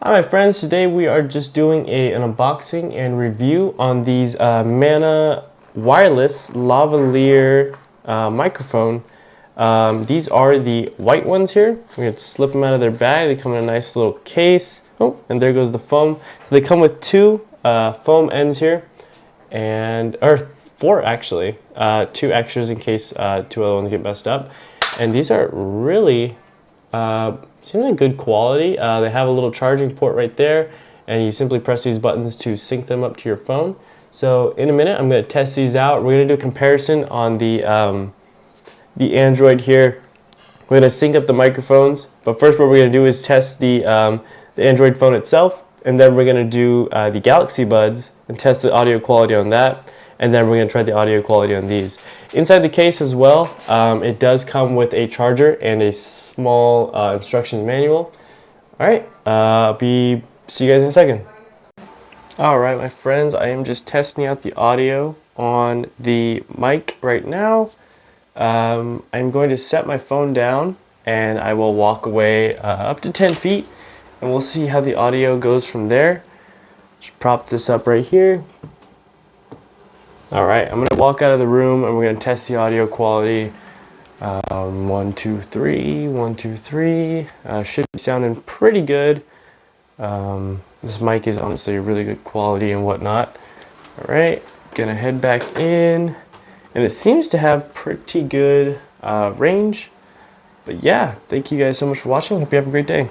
Hi my friends, today we are just doing an unboxing and review on these Mana wireless lavalier microphone. These are the white ones here. We're going to slip them out of their bag. They come in a nice little case. Oh, and there goes the foam. So they come with two foam ends here, or four actually. Two extras in case two other ones get messed up. And these are really seem like good quality. They have a little charging port right there, and you simply press these buttons to sync them up to your phone. So in a minute, I'm going to test these out. We're going to do a comparison on the Android here. We're going to sync up the microphones, but first what we're going to do is test the Android phone itself, and then we're going to do the Galaxy Buds and test the audio quality on that. And then we're going to try the audio quality on these. Inside the case as well, it does come with a charger and a small instructions manual. Alright, see you guys in a second. Alright my friends, I am just testing out the audio on the mic right now. I'm going to set my phone down and I will walk away up to 10 feet and we'll see how the audio goes from there. Just prop this up right here. Alright, I'm going to walk out of the room and we're going to test the audio quality. 1, 2, 3, 1, 2, 3. Should be sounding pretty good. This mic is honestly really good quality and whatnot. Alright, gonna head back in. And it seems to have pretty good range. But yeah, thank you guys so much for watching. Hope you have a great day.